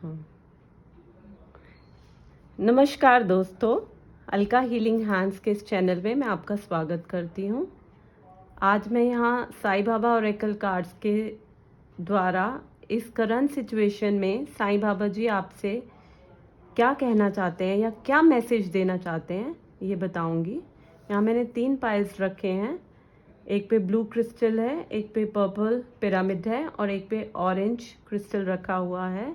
हाँ। नमस्कार दोस्तों, अलका हीलिंग हैंड्स के इस चैनल में मैं आपका स्वागत करती हूँ। आज मैं यहाँ साईं बाबा ओरेकल कार्ड्स के द्वारा इस करंट सिचुएशन में साईं बाबा जी आपसे क्या कहना चाहते हैं या क्या मैसेज देना चाहते हैं ये बताऊंगी। यहाँ मैंने 3 पाइल्स रखे हैं, एक पे ब्लू क्रिस्टल है, एक पे पर्पल पिरामिड है और एक पे ऑरेंज क्रिस्टल रखा हुआ है।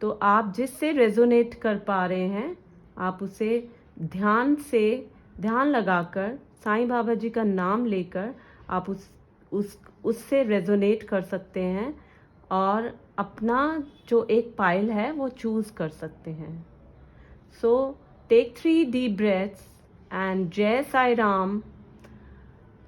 तो आप जिससे रेजोनेट कर पा रहे हैं आप उसे ध्यान लगाकर साईं बाबा जी का नाम लेकर आप उससे रेजोनेट कर सकते हैं और अपना जो एक पाइल है वो चूज कर सकते हैं। So take 3 deep breaths and जय साई राम।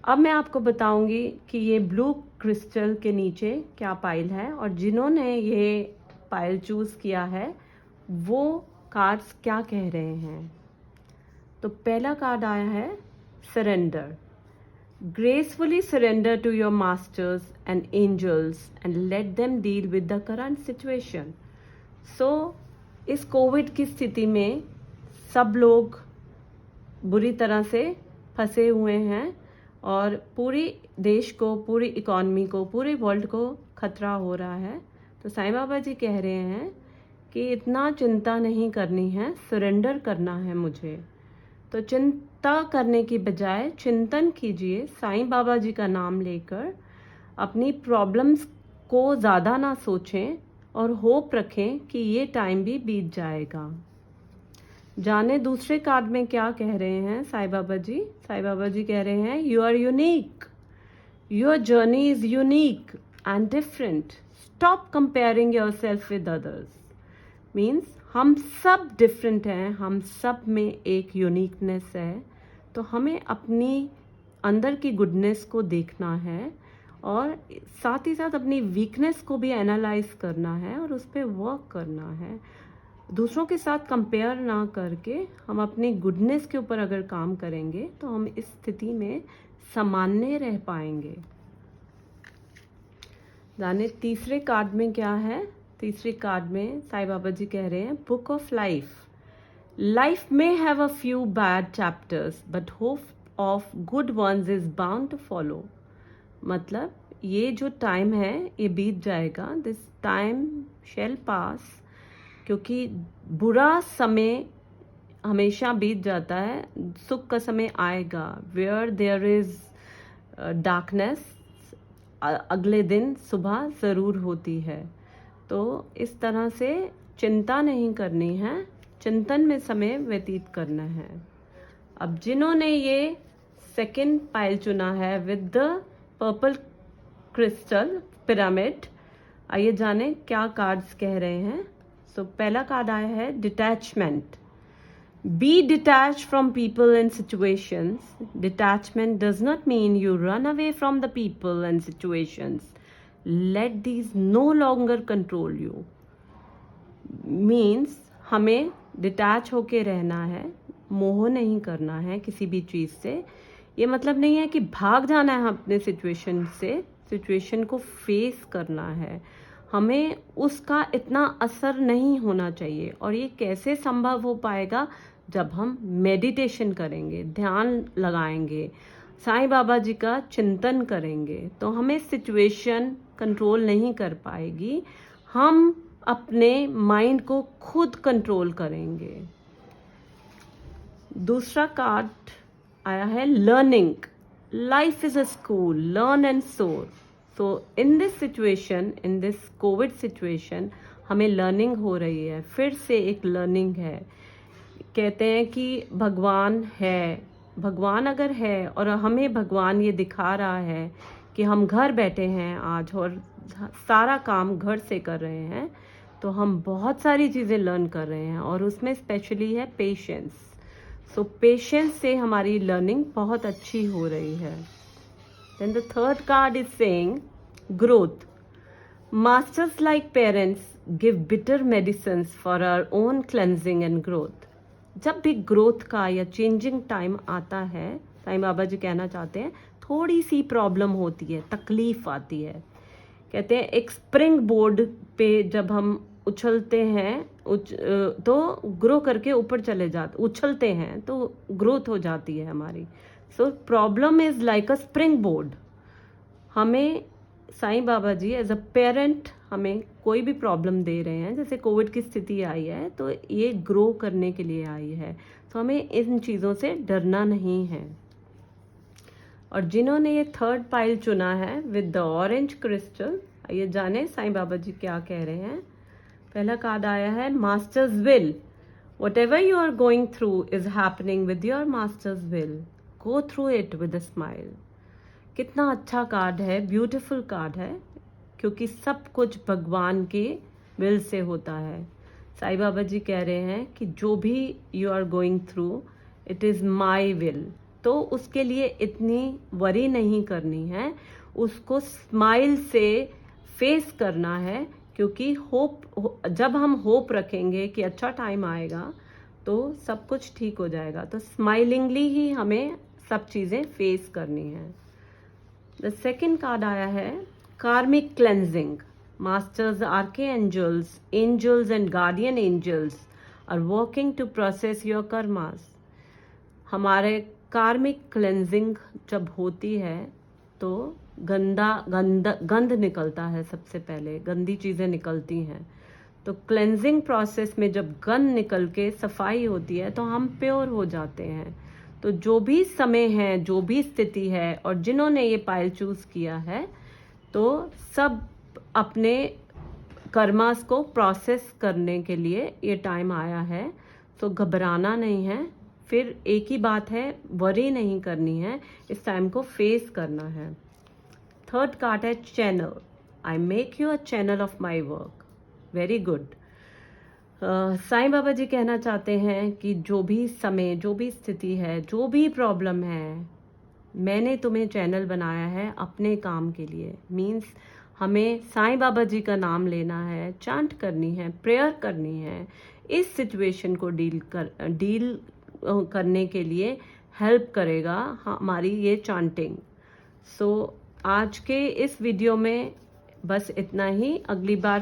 अब मैं आपको बताऊंगी कि ये ब्लू क्रिस्टल के नीचे क्या पाइल है और जिन्होंने ये पाइल चूज किया है वो कार्ड्स क्या कह रहे हैं। तो पहला कार्ड आया है surrender. Gracefully surrender to your masters and angels and let them deal with the current situation. So इस कोविड की स्थिति में सब लोग बुरी तरह से फंसे हुए हैं और पूरी देश को, पूरी इकॉनमी को, पूरे वर्ल्ड को खतरा हो रहा है। तो साईं बाबा जी कह रहे हैं कि इतना चिंता नहीं करनी है, सरेंडर करना है मुझे। तो चिंता करने की बजाय चिंतन कीजिए, साईं बाबा जी का नाम लेकर अपनी प्रॉब्लम्स को ज़्यादा ना सोचें और होप रखें कि ये टाइम भी बीत जाएगा। जाने दूसरे कार्ड में क्या कह रहे हैं साईं बाबा जी। साईं बाबा जी कह रहे हैं you are unique, your journey is unique and different, stop comparing yourself with others. Means हम सब डिफरेंट हैं, हम सब में एक यूनिकनेस है। तो हमें अपनी अंदर की गुडनेस को देखना है और साथ ही साथ अपनी वीकनेस को भी एनालाइज करना है और उस पर वर्क करना है। दूसरों के साथ कंपेयर ना करके हम अपनी गुडनेस के ऊपर अगर काम करेंगे तो हम इस स्थिति में सामान्य रह पाएंगे। जाने तीसरे कार्ड में क्या है। तीसरे कार्ड में साईं बाबा जी कह रहे हैं बुक ऑफ लाइफ। लाइफ में have a few bad chapters but hope of good ones is bound to follow. मतलब ये जो टाइम है ये बीत जाएगा, दिस टाइम शैल पास। क्योंकि बुरा समय हमेशा बीत जाता है, सुख का समय आएगा। वेयर देयर इज डार्कनेस, अगले दिन सुबह ज़रूर होती है। तो इस तरह से चिंता नहीं करनी है, चिंतन में समय व्यतीत करना है। अब जिन्होंने ये सेकंड पाइल चुना है with the purple crystal pyramid, आइए जाने क्या कार्ड्स कह रहे हैं। सो पहला कार्ड आया है detachment. Be detached from people and situations. Detachment does not mean you run away from the people and situations. Let these no longer control you. Means हमें डिटैच होके रहना है, मोह नहीं करना है किसी भी चीज़ से। ये मतलब नहीं है कि भाग जाना है अपने सिचुएशन से, सिचुएशन को फेस करना है। हमें उसका इतना असर नहीं होना चाहिए। और ये कैसे संभव हो पाएगा? जब हम मेडिटेशन करेंगे, ध्यान लगाएंगे, साईं बाबा जी का चिंतन करेंगे, तो हमें सिचुएशन कंट्रोल नहीं कर पाएगी। हम अपने माइंड को खुद कंट्रोल करेंगे। दूसरा कार्ड आया है learning. Life is a school, learn and सोर। तो in this situation, in this Covid situation हमें लर्निंग हो रही है, फिर से एक लर्निंग है। कहते हैं कि भगवान है, भगवान अगर है और हमें भगवान ये दिखा रहा है कि हम घर बैठे हैं आज और सारा काम घर से कर रहे हैं, तो हम बहुत सारी चीज़ें लर्न कर रहे हैं और उसमें स्पेशली है पेशेंस। सो पेशेंस से हमारी लर्निंग बहुत अच्छी हो रही है। Then the third card is saying growth. Masters like parents give bitter medicines for our own cleansing and growth. जब भी ग्रोथ का या चेंजिंग टाइम आता है, साईं बाबा जी कहना चाहते हैं थोड़ी सी प्रॉब्लम होती है, तकलीफ आती है। कहते हैं एक स्प्रिंग बोर्ड पे जब हम उछलते हैं तो ग्रो करके ऊपर चले जाते, उछलते हैं तो ग्रोथ हो जाती है हमारी। So problem is like a spring board. हमें साईं बाबा जी एज अ पेरेंट हमें कोई भी प्रॉब्लम दे रहे हैं, जैसे कोविड की स्थिति आई है तो ये ग्रो करने के लिए आई है, तो हमें इन चीज़ों से डरना नहीं है। और जिन्होंने ये थर्ड पाइल चुना है विद द ऑरेंज क्रिस्टल, ये जाने साईं बाबा जी क्या कह रहे हैं। पहला कार्ड आया है masters will. Whatever you are going through is happening with your masters will, go through it with a smile. कितना अच्छा कार्ड है, ब्यूटीफुल कार्ड है, क्योंकि सब कुछ भगवान के विल से होता है। साईं बाबा जी कह रहे हैं कि जो भी you are going through it is my will, तो उसके लिए इतनी वरी नहीं करनी है, उसको स्माइल से फेस करना है, क्योंकि जब हम होप रखेंगे कि अच्छा टाइम आएगा तो सब कुछ ठीक हो जाएगा, तो स्माइलिंगली ही हमें सब चीज़ें फेस करनी है। द सेकेंड कार्ड आया है karmic cleansing. Masters, archangels, angels and guardian angels are working to process your karmas. हमारे कार्मिक क्लेंजिंग जब होती है तो गंद निकलता है, सबसे पहले गंदी चीज़ें निकलती हैं। तो क्लेंजिंग प्रोसेस में जब गंद निकल के सफाई होती है तो हम प्योर हो जाते हैं। तो जो भी समय है, जो भी स्थिति है, और जिन्होंने ये पाइल चूज किया है, तो सब अपने कर्मास को प्रोसेस करने के लिए ये टाइम आया है। तो घबराना नहीं है, फिर एक ही बात है, वरी नहीं करनी है, इस टाइम को फेस करना है। थर्ड कार्ड है channel. I make you a channel of my work. Very good. Sai Baba ji कहना चाहते हैं कि जो भी समय, जो भी स्थिति है, जो भी प्रॉब्लम है, मैंने तुम्हें चैनल बनाया है अपने काम के लिए। मीन्स हमें साईं बाबा जी का नाम लेना है, चांट करनी है, प्रेयर करनी है, इस सिचुएशन को डील करने के लिए हेल्प करेगा हमारी ये चांटिंग। सो आज के इस वीडियो में बस इतना ही। अगली बार